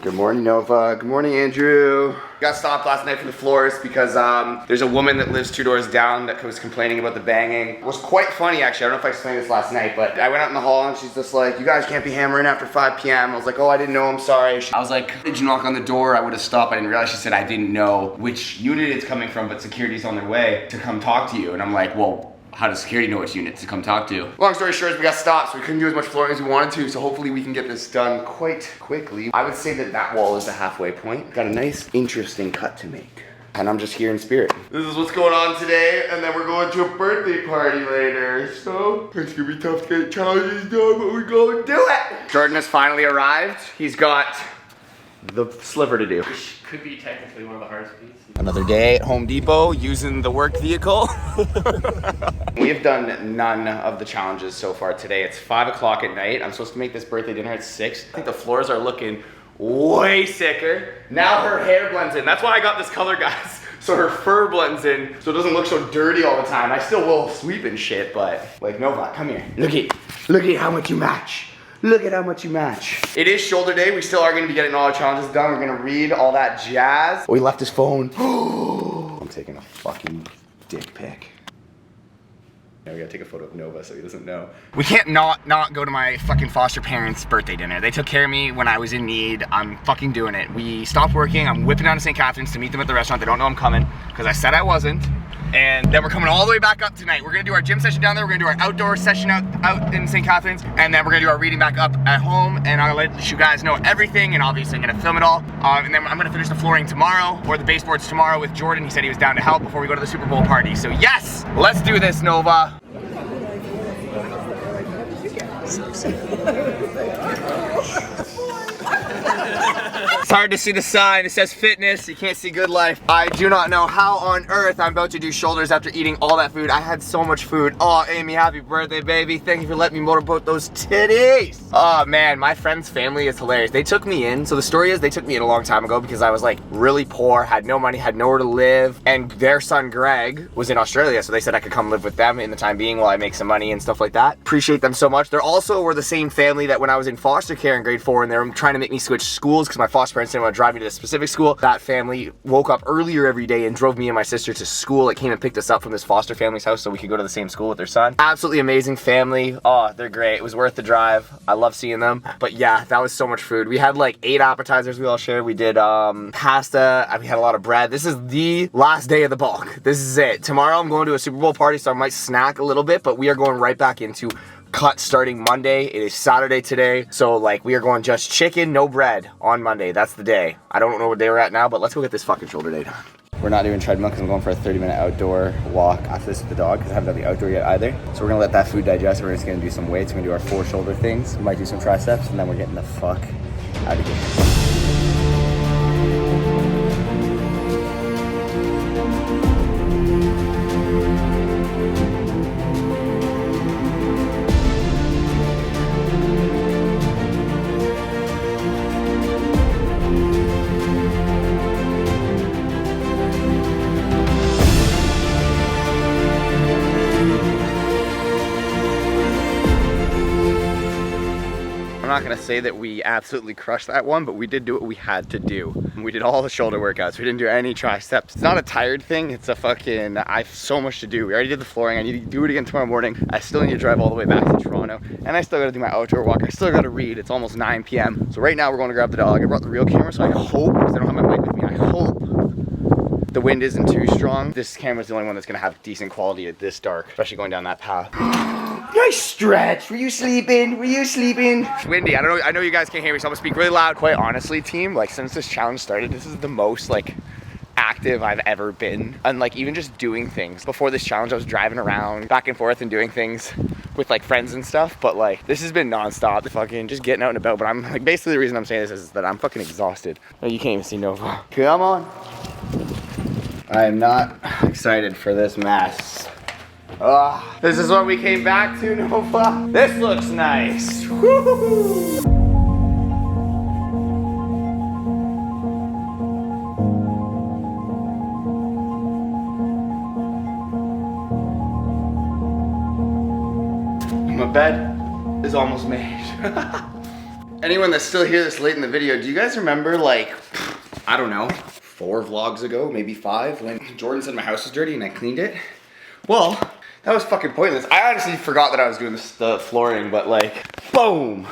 Good morning, Nova. Good morning, Andrew. Got stopped last night for the floors because there's a woman that lives 2 doors down that was complaining about the banging. It was quite funny, actually. I don't know if I explained this last night, but I went out in the hall and she's just like, you guys can't be hammering after 5 p.m. I was like, oh, I didn't know, I'm sorry. I was like, did you knock on the door? I would have stopped. I didn't realize. She said, I didn't know which unit it's coming from, but security's on their way to come talk to you. And I'm like, well, how does security know which unit to come talk to? Long story short, we got stopped, so we couldn't do as much flooring as we wanted to, so hopefully we can get this done quite quickly. I would say that that wall is the halfway point. Got a nice, interesting cut to make. And I'm just here in spirit. This is what's going on today, and then we're going to a birthday party later. So, it's gonna be tough to get challenges done, but we're going to do it! Jordan has finally arrived. He's got the sliver to do. Which could be technically one of the hardest pieces. Another day at Home Depot using the work vehicle. We have done none of the challenges so far today. It's 5 o'clock at night. I'm supposed to make this birthday dinner at 6. I think the floors are looking way sicker. Now her hair blends in. That's why I got this color, guys. So her fur blends in, so it doesn't look so dirty all the time. I still will sweep and shit, but like, Nova, come here. Look at how much you match. Look at how much you match. It is shoulder day. We still are gonna be getting all our challenges done. We're gonna read all that jazz. Oh, he left his phone. I'm taking a fucking dick pic. Now we gotta take a photo of Nova so he doesn't know. We can't not go to my fucking foster parents' birthday dinner. They took care of me when I was in need. I'm fucking doing it. We stopped working. I'm whipping down to St. Catharines to meet them at the restaurant. They don't know I'm coming because I said I wasn't. And then we're coming all the way back up tonight. We're gonna do our gym session down there. We're gonna do our outdoor session out in St. Catharines. And then we're gonna do our reading back up at home. And I'll let you guys know everything. And obviously I'm gonna film it all. And then I'm gonna finish the flooring tomorrow or the baseboards tomorrow with Jordan. He said he was down to help before we go to the Super Bowl party. So yes, let's do this, Nova. It's hard to see the sign. It says fitness. You can't see good life. I do not know how on earth I'm about to do shoulders after eating all that food. I had so much food. Oh, Amy, happy birthday, baby. Thank you for letting me motorboat those titties. Oh, man, my friend's family is hilarious. They took me in. So the story is they took me in a long time ago because I was like really poor, had no money, had nowhere to live. And their son, Greg, was in Australia. So they said I could come live with them in the time being while I make some money and stuff like that. Appreciate them so much. They're also were the same family that when I was in foster care in grade 4 and they were trying to make me switch schools because my foster parents didn't want to drive me to a specific school. That family woke up earlier every day and drove me and my sister to school. It came and picked us up from this foster family's house so we could go to the same school with their son. Absolutely amazing family. Oh, they're great. It was worth the drive. I love seeing them. But yeah, that was so much food. We had like 8 appetizers we all shared. We did pasta. We had a lot of bread. This is the last day of the bulk. This is it. Tomorrow I'm going to a Super Bowl party, so I might snack a little bit, but we are going right back into cut starting Monday. It is Saturday today, so like we are going just chicken, no bread on Monday. That's the day. I don't know what day we're at now, but let's go get this fucking shoulder day done. We're not doing treadmill because I'm going for a 30-minute outdoor walk after this with the dog because I haven't done the outdoor yet either. So we're gonna let that food digest. We're just gonna do some weights. We're gonna do our 4 shoulder things. We might do some triceps, and then we're getting the fuck out of here. I'm not gonna say that we absolutely crushed that one, but we did do what we had to do. We did all the shoulder workouts. We didn't do any triceps. It's not a tired thing. It's a fucking, I have so much to do. We already did the flooring. I need to do it again tomorrow morning. I still need to drive all the way back to Toronto. And I still gotta do my outdoor walk. I still gotta read. It's almost 9 p.m. So right now we're going to grab the dog. I brought the real camera, so I hope, because I don't have my mic with me, I hope the wind isn't too strong. This camera's the only one that's gonna have decent quality at this dark, especially going down that path. Nice stretch. Were you sleeping? Were you sleeping? It's windy. I know you guys can't hear me, so I'm gonna speak really loud. Quite honestly, team, like since this challenge started, this is the most like active I've ever been. And like even just doing things. Before this challenge, I was driving around back and forth and doing things with like friends and stuff, but like this has been nonstop, fucking just getting out and about. But I'm like, basically the reason I'm saying this is that I'm fucking exhausted. Oh, you can't even see Nova. Come on. I am not excited for this mess. Oh, this is what we came back to, Nova. This looks nice. Woo-hoo-hoo. My bed is almost made. Anyone that's still here this late in the video, do you guys remember like, I don't know, 4 vlogs ago, maybe 5, when Jordan said my house was dirty and I cleaned it? Well, that was fucking pointless. I honestly forgot that I was doing the flooring, but like, boom.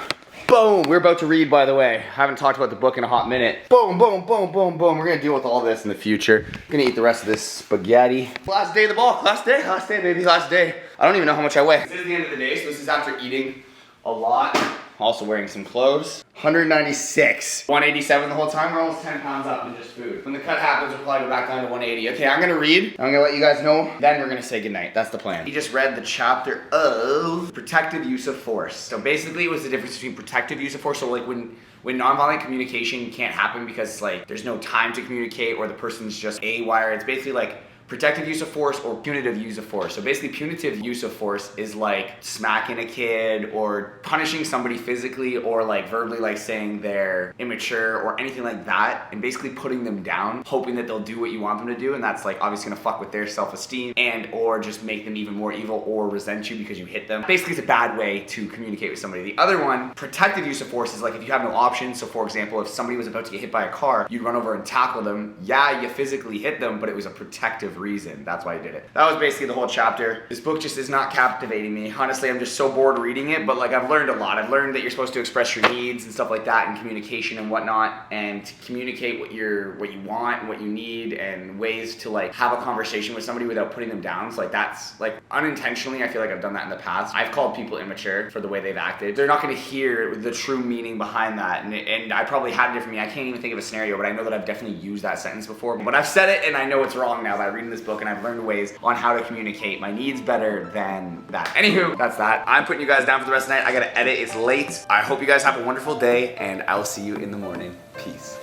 Boom, we're about to read, by the way. Haven't talked about the book in a hot minute. Boom, boom, boom, boom, boom. We're gonna deal with all this in the future. Gonna eat the rest of this spaghetti. Last day of the ball, last day, baby, last day. I don't even know how much I weigh. This is the end of the day, so this is after eating a lot. Also wearing some clothes. 196. 187 the whole time. We're almost 10 pounds up in just food. When the cut happens, we'll probably go back down to 180. Okay, I'm gonna read. I'm gonna let you guys know. Then we're gonna say goodnight. That's the plan. He just read the chapter of protective use of force. So basically it was the difference between protective use of force. So like when nonviolent communication can't happen because like there's no time to communicate or the person's just AWire. It's basically like protective use of force or punitive use of force. So basically punitive use of force is like smacking a kid or punishing somebody physically or like verbally, like saying they're immature or anything like that, and basically putting them down, hoping that they'll do what you want them to do, and that's like obviously gonna fuck with their self-esteem and or just make them even more evil or resent you because you hit them. Basically it's a bad way to communicate with somebody. The other one, protective use of force, is like if you have no option. So for example, if somebody was about to get hit by a car, you'd run over and tackle them. Yeah, you physically hit them, but it was a protective reason. That's why I did it. That was basically the whole chapter. This book just is not captivating me. Honestly, I'm just so bored reading it, but like I've learned a lot. I've learned that you're supposed to express your needs and stuff like that in communication and whatnot, and to communicate what you want and what you need, and ways to like have a conversation with somebody without putting them down. So like that's like unintentionally, I feel like I've done that in the past. I've called people immature for the way they've acted. They're not gonna hear the true meaning behind that, and I probably had it for me. I can't even think of a scenario, but I know that I've definitely used that sentence before. But I've said it and I know it's wrong now by reading this book, and I've learned ways on how to communicate my needs better than that. Anywho, that's that. I'm putting you guys down for the rest of the night. I gotta edit, it's late. I hope you guys have a wonderful day, and I'll see you in the morning. Peace.